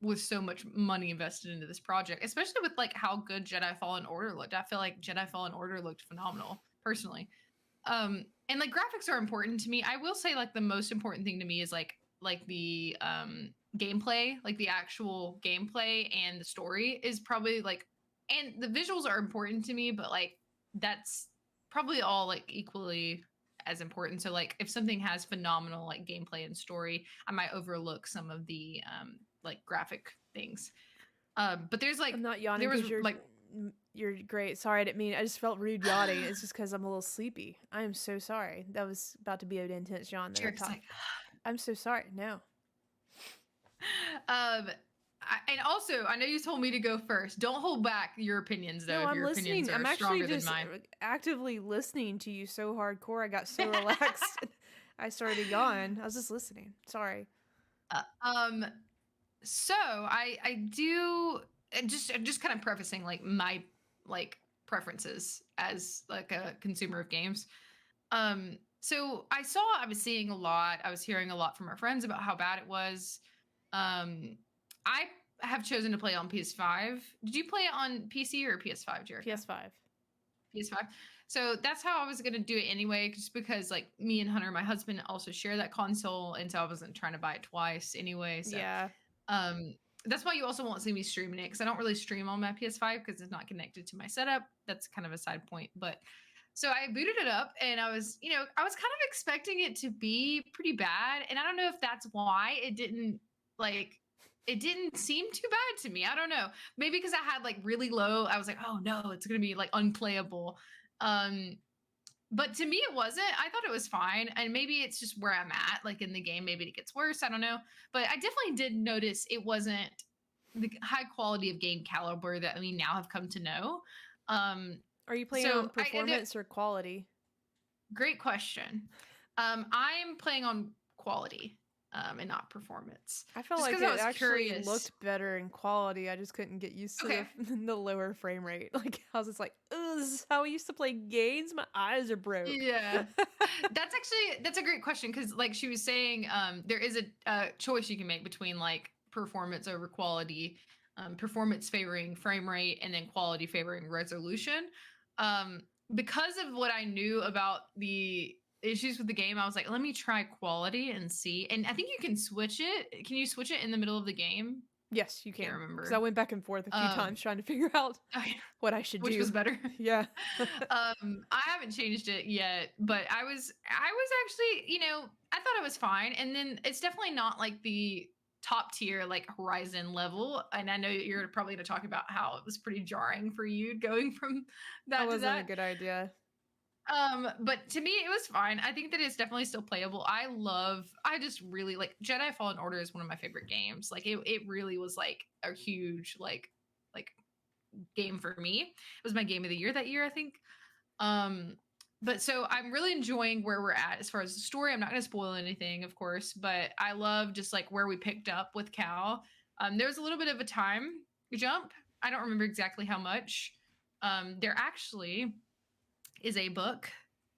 with so much money invested into this project, especially with like how good Jedi Fallen Order looked. I feel like Jedi Fallen Order looked phenomenal personally. And like graphics are important to me. I will say like the most important thing to me is like the gameplay, like the actual gameplay and the story is probably like, and the visuals are important to me, but like that's probably all like equally as important. So like if something has phenomenal like gameplay and story, I might overlook some of the like graphic things. But there's like, I'm not yawning because you're great. Sorry, I didn't mean. I just felt rude yawning. It's just because I'm a little sleepy. I am so sorry. That was about to be an intense yawn. I'm so sorry. No. And also, I know you told me to go first. Don't hold back your opinions, though. No, if your opinions are stronger than mine. I'm actively listening to you so hardcore. I got so relaxed. I started to yawn. I was just listening. Sorry. So I do just kind of prefacing like my like preferences as like a consumer of games. So I was seeing a lot. I was hearing a lot from our friends about how bad it was. I have chosen to play on PS5. Did you play it on PC or PS5, Jerica? PS5. PS5. So that's how I was gonna do it anyway, just because like me and Hunter, my husband, also share that console, and so I wasn't trying to buy it twice anyway. So Yeah. um that's why you also won't see me streaming it because I don't really stream on my PS5 because it's not connected to my setup. That's kind of a side point, but so I booted it up and I was, I was kind of expecting it to be pretty bad, and I don't know if that's why like it didn't seem too bad to me. I don't know. Maybe because I had like really low, I was like, "Oh no, it's going to be like unplayable." Um but to me it wasn't. I thought it was fine, and maybe it's just where I'm at like in the game. Maybe it gets worse, I don't know. But I definitely did notice it wasn't the high quality of game caliber that we now have come to know. Um Are you playing so on performance or quality? Great question. I'm playing on quality, and not performance. I felt Just like because I it was actually curious. looked better in quality. I just couldn't get used to Okay. the lower frame rate. Like I was just like, "Ugh, this is how I used to play games. My eyes are broke." Yeah. That's a great question because like she was saying, there is a choice you can make between like performance over quality, performance favoring frame rate, and then quality favoring resolution. Um, because of what I knew about the issues with the game, I was like, let me try quality and see. And I think you can switch it. Can you switch it in the middle of the game? Yes, you Can't can. Because I remember. went back and forth a few Um, times trying to figure out okay, what I should which was do. better. Yeah. I haven't changed it yet, but I was actually, I thought it was fine. And then it's definitely not like the top tier like Horizon level. And I know you're probably going to talk about how it was pretty jarring for you going from That that to wasn't a that. good idea. But to me it was fine. I think that it's definitely still playable. I just really like Jedi Fallen Order is one of my favorite games. Like it really was like a huge like game for me. It was my game of the year that year, I think. Um, but so I'm really enjoying where we're at as far as the story. I'm not going to spoil anything, of course, but I love just like where we picked up with Cal. There was a little bit of a time jump. I don't remember exactly how much. There actually is a book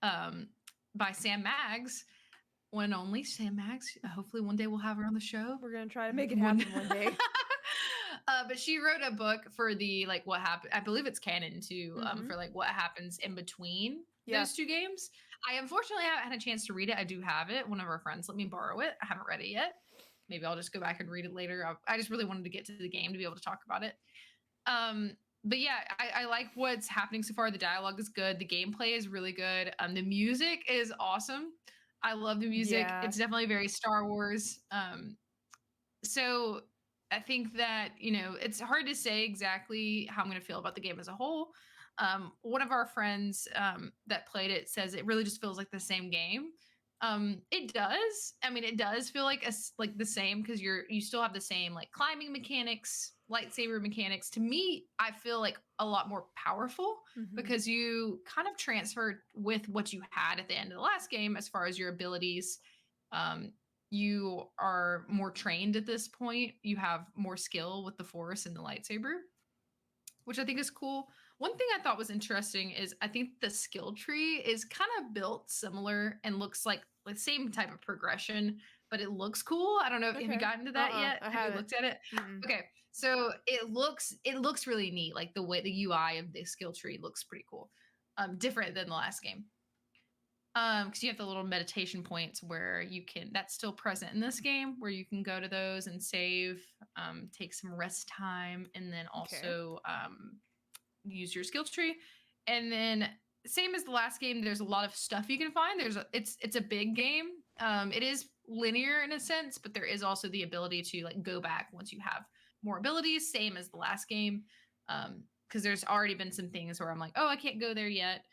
by Sam Maggs, one and only Sam Maggs. Hopefully, one day we'll have her on the show. We're going to try to make it happen one day. But she wrote a book for the like what happened. I believe it's canon too. Mhm. For like what happens in between Yeah. those two games. I unfortunately haven't had a chance to read it. I do have it. One of our friends let me borrow it. I haven't read it yet. Maybe I'll just go back and read it later. I just really wanted to get to the game to be able to talk about it. But yeah, I like what's happening so far. The dialogue is good. The gameplay is really good. The music is awesome. I love the music. Yeah. It's definitely very Star Wars. So I think that, it's hard to say exactly how I'm going to feel about the game as a whole. One of our friends that played it says it really just feels like the same game. It does. I mean, it does feel like like the same because you still have the same like climbing mechanics, lightsaber mechanics. To me, I feel like a lot more powerful Mhm. because you kind of transferred with what you had at the end of the last game as far as your abilities. Um, you are more trained at this point. You have more skill with the force and the lightsaber, which I think is cool. One thing I thought was interesting is I think the skill tree is kind of built similar and looks like the same type of progression, but it looks cool. I don't know. Have you Okay. gotten to that yet? I Have you haven't. looked at it? Mm-mm. Okay. So it looks really neat. Like the way the UI of the skill tree looks pretty cool. Different than the last game. Because you have the little meditation points where you can that's still present in this game where you can go to those and save, take some rest time, and then Okay. also use your skill tree. And then same as the last game, there's a lot of stuff you can find. It's a big game. It is linear in a sense, but there is also the ability to like go back once you have more abilities, same as the last game. Because there's already been some things where I'm like, oh, I can't go there yet.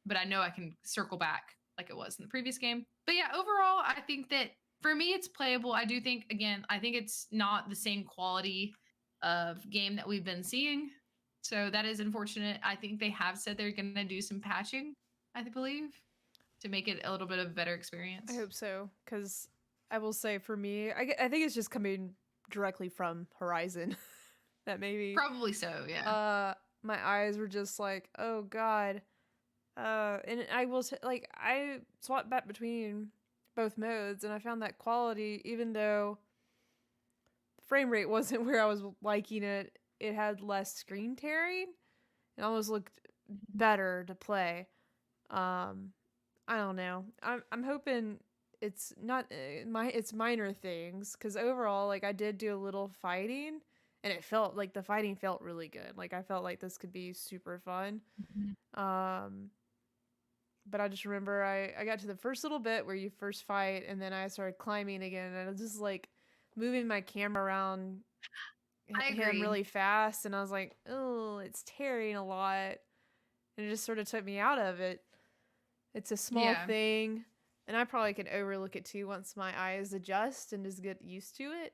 But I know I can circle back like it was in the previous game. But yeah, overall, I think that for me, it's playable. I do think, again, I think it's not the same quality of game that we've been seeing. So that is unfortunate. I think they have said they're going to do some patching, I believe, to make it a little bit of a better experience. I hope so. Because I will say for me, I think it's just coming directly from Horizon. That maybe. Probably so, yeah. My eyes were just like, oh god. And I will say, like, I swapped back between both modes, and I found that quality, even though the frame rate wasn't where I was liking it, it had less screen tearing. It almost looked better to play. Um, I don't know. I'm hoping it's not it's minor things because overall, like I did do a little fighting, and it felt like the fighting felt really good. Like I felt like this could be super fun. Mhm. Um, but I just remember I got to the first little bit where you first fight, and then I started climbing again, and I was just like moving my camera around I him agree. really fast, and I was like, oh, it's tearing a lot, and it just sort of took me out of it. It's a small Yeah. thing, and I probably could overlook it too once my eyes adjust and just get used to it.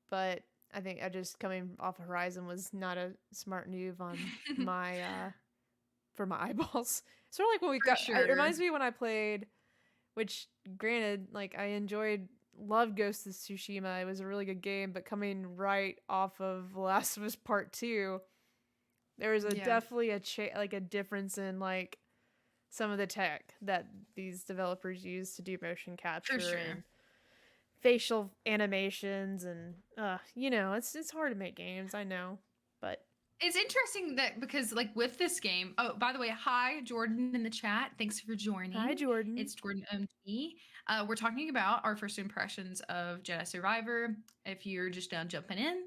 But I think I just coming off Horizon was not a smart move on my for my eyeballs. Sort of like when we For got. It sure. reminds me when I played, which granted, like I loved Ghost of Tsushima. It was a really good game, but coming right off of Last of Us Part Two, there was a Yeah. definitely like a difference in like some of the tech that these developers use to do motion For capture sure. and facial animations and it's hard to make games, I know. But It's interesting that because like with this game, oh, by the way, hi Jordan in the chat. Thanks for hi, joining. Jordan. It's Jordan OMG. We're talking about our first impressions of Jedi Survivor. If you're just now jumping in.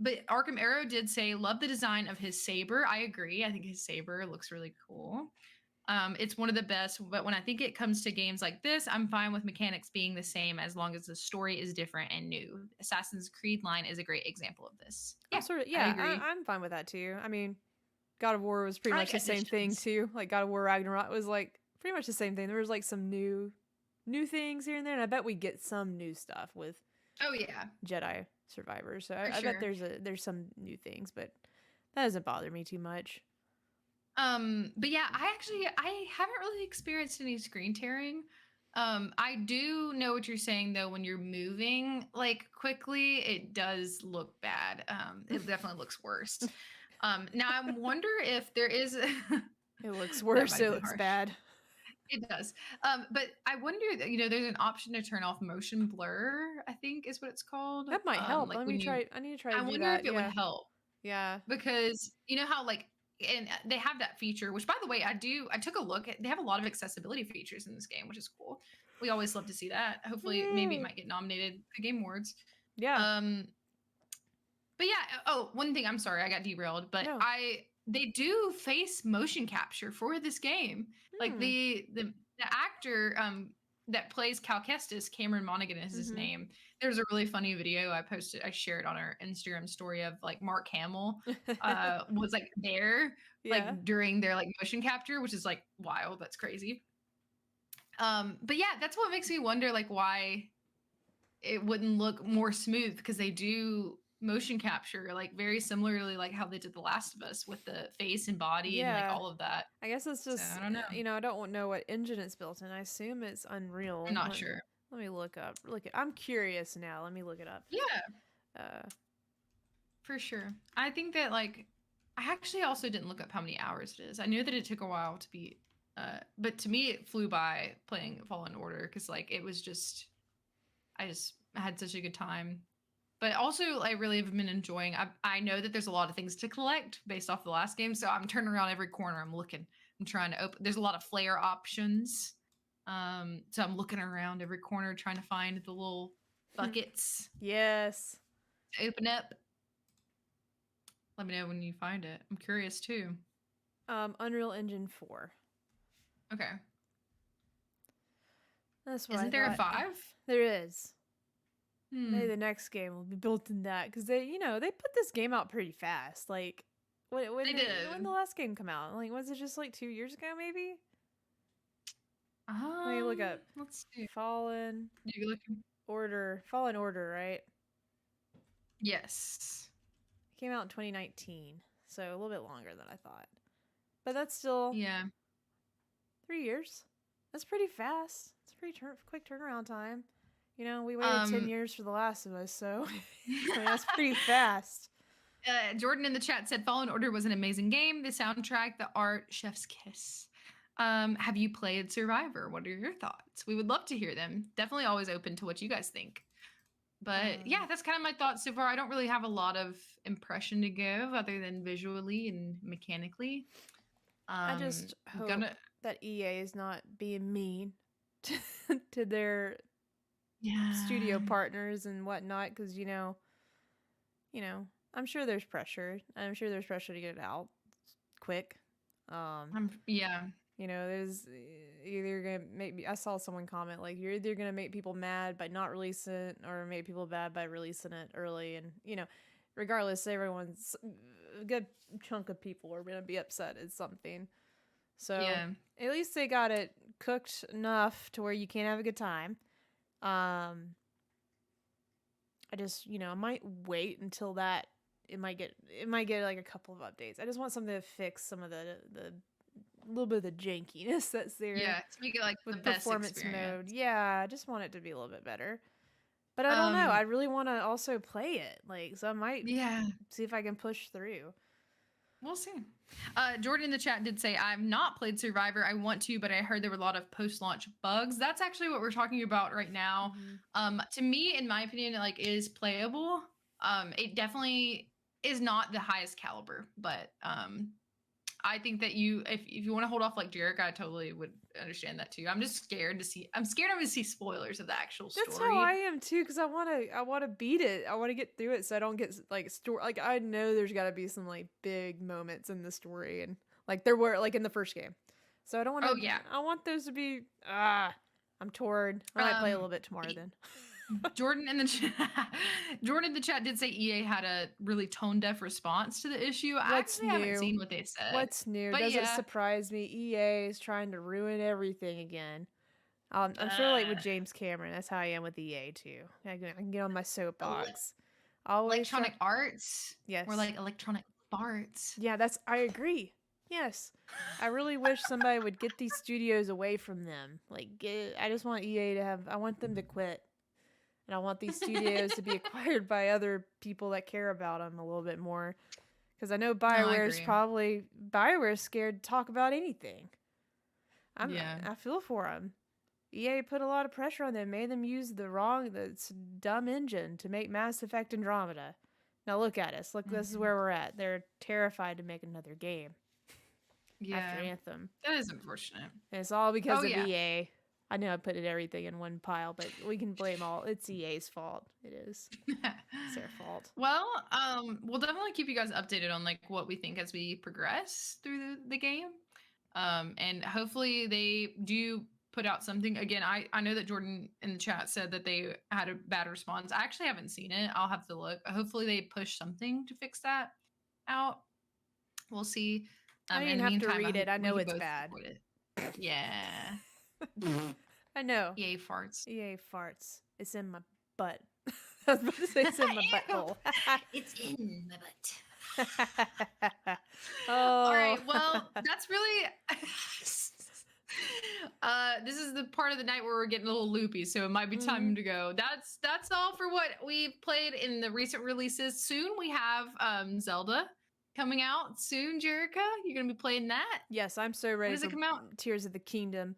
But Arkham Arrow did say, love the design of his saber. I agree. I think his saber looks really cool. It's one of the best, but when I think it comes to games like this, I'm fine with mechanics being the same as long as the story is different and new. Assassin's Creed line is a great example of this. I'm Yeah, sort of I yeah, agree. I'm fine with that too. I mean, God of War was pretty I much like the same thing additions. too. Like God of War Ragnarok was like pretty much the same thing. There was like some new things here and there, and I bet we get some new stuff with Oh yeah, Jedi Survivor. So for I bet sure. there's some new things, but that doesn't bother me too much. But yeah, I haven't really experienced any screen tearing. I do know what you're saying though. When you're moving like quickly, it does look bad. It definitely looks worse. Now I wonder if there is. It looks That worse. might have It been looks harsh. bad. It does. But I wonder that, there's an option to turn off motion blur, I think is what it's called. That might help. Like Let me when you, try. I need to try I to do wonder if that. it would Yeah. help Yeah. because you know how like, and they have that feature, which by the way, I took a look at, they have a lot of accessibility features in this game, which is cool. We always love to see that. Hopefully, maybe it Mm. might get nominated for Game Awards. Yeah. Um, but yeah, oh, one thing, I'm sorry, I got derailed, but No. they do face motion capture for this game. Like Hmm. the actor that plays Cal Kestis, Cameron Monaghan is his Mm-hmm. name. There's a really funny video I shared on our Instagram story of like Mark Hamill was like there Yeah. like during their like motion capture, which is like wild. That's crazy. But yeah, that's what makes me wonder like why it wouldn't look more smooth because they do motion capture like very similarly like how they did The Last of Us with the face and body and like Yeah. all of that. I guess it's So just I don't know. I don't know what engine it's built in. I assume it's I'm Unreal. not sure. Let me look up. I'm curious now. Let me look it up. Yeah, Uh. for sure. I think that like I actually also didn't look up how many hours it is. I knew that it took a while to be but to me it flew by playing Fallen Order because like it was just I just had such a good time. But also, I really have been enjoying. I know that there's a lot of things to collect based off the last game, so I'm turning around every corner. I'm looking. I'm trying to open. There's a lot of flare options, so I'm looking around every corner trying to find the little buckets Yes. to open up. Let me know when you find it. I'm curious too. Unreal Engine 4. Okay, That's what I isn't there a thought. 5? There is. Maybe Hmm. the next game will be built in that because they put this game out pretty fast. Like, They when the did. last game come out? Like, was it just like 2 years ago? Maybe. Let me look up Let's see. Fallen You looking? Order. Fallen Order, right? Yes. It came out in 2019, so a little bit longer than I thought. But that's still Yeah. 3 years. That's pretty fast. It's a pretty quick turnaround time. We waited 10 Um. years for The Last of Us, so I mean, that's pretty fast. Jordan in the chat said Fallen Order was an amazing game. The soundtrack, the art, chef's kiss. Have you played Survivor? What are your thoughts? We would love to hear them. Definitely always open to what you guys think. But yeah, that's kind of my thoughts so far. I don't really have a lot of impression to give other than visually and mechanically. I just hope Gonna that EA is not being mean to, to their studio yeah. partners and whatnot, because I'm sure there's pressure. I'm sure there's pressure to get it out quick. Yeah. There's either gonna make me. I saw someone comment like you're either gonna make people mad by not releasing it, or make people bad by releasing it early. And regardless, everyone's a good chunk of people are gonna be upset at something. So Yeah. at least they got it cooked enough to where you can have a good time. I just I might wait until that. It might get like a couple of updates. I just want something to fix some of the little bit of the jankiness that's there. Yeah, to make it like the with best performance experience. mode. Yeah, I just want it to be a little bit better. But I don't know. I really want to also play it. So I might see if I can push through. We'll see. Jordan in the chat did say, I've not played Survivor. I want to, but I heard there were a lot of post-launch bugs. That's actually what we're talking about right now. To me, in my opinion, it is playable. It definitely is not the highest caliber, but I think that if you want to hold off like Jarek, I totally would understand that too. I'm just scared to see. I'm scared I'm going to see spoilers of the actual story. That's how I am too, because I want to beat it. I want to get through it, so I don't get story. I know there's got to be some big moments in the story, and there were in the first game. So I don't want to. Oh yeah. I want those to be. I'm torn. I might play a little bit tomorrow then. Jordan in the chat did say EA had a really tone deaf response to the issue. I actually haven't seen what they said. What's new? Doesn't surprise me. EA is trying to ruin everything again. I'm sure with James Cameron, that's how I am with EA too. I can get on my soapbox. Electronic arts? Yes. Or electronic farts. Yeah, I agree. Yes. I really wish somebody would get these studios away from them. I just want EA to I want them to quit. And I want these studios to be acquired by other people that care about them a little bit more. Because I know BioWare's scared to talk about anything. I feel for them. EA put a lot of pressure on them, made them use the dumb engine to make Mass Effect Andromeda. Now look at us. Look, this is where we're at. They're terrified to make another game. After Anthem. That is unfortunate. And it's all because of EA. I know I put everything in one pile, but we can blame it's EA's fault. It is. It's their fault. Well, we'll definitely keep you guys updated on what we think as we progress through the game. And hopefully they do put out something. Again, I know that Jordan in the chat said that they had a bad response. I actually haven't seen it. I'll have to look. Hopefully they push something to fix that out. We'll see. I didn't have to read it. I know it's bad. Yeah. I know. EA farts. EA farts. It's in my butt. I was about to say it's in my butthole. It's in my butt. Oh. All right. Well, that's really. This is the part of the night where we're getting a little loopy, so it might be time to go. That's all for what we've played in the recent releases. Soon we have Zelda coming out soon. Jerica, you're gonna be playing that? Yes, I'm so ready. When does it come out? Tears of the Kingdom.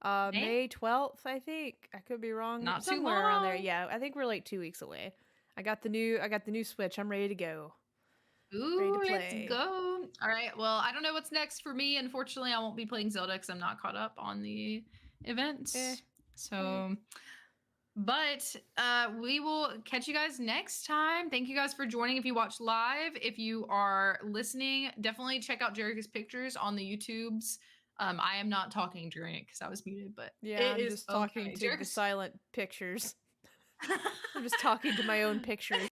May 12th, I think. I could be wrong. Not somewhere too long. around there. Yeah, I think we're 2 weeks away. I got the new Switch. I'm ready to go. Ooh, let's go. All right. Well, I don't know what's next for me. Unfortunately, I won't be playing Zelda because I'm not caught up on the events. But we will catch you guys next time. Thank you guys for joining. If you watch live, if you are listening, definitely check out Jerica's pictures on the YouTubes. I am not talking during it because I was muted, but I'm just talking to the silent pictures. I'm just talking to my own pictures.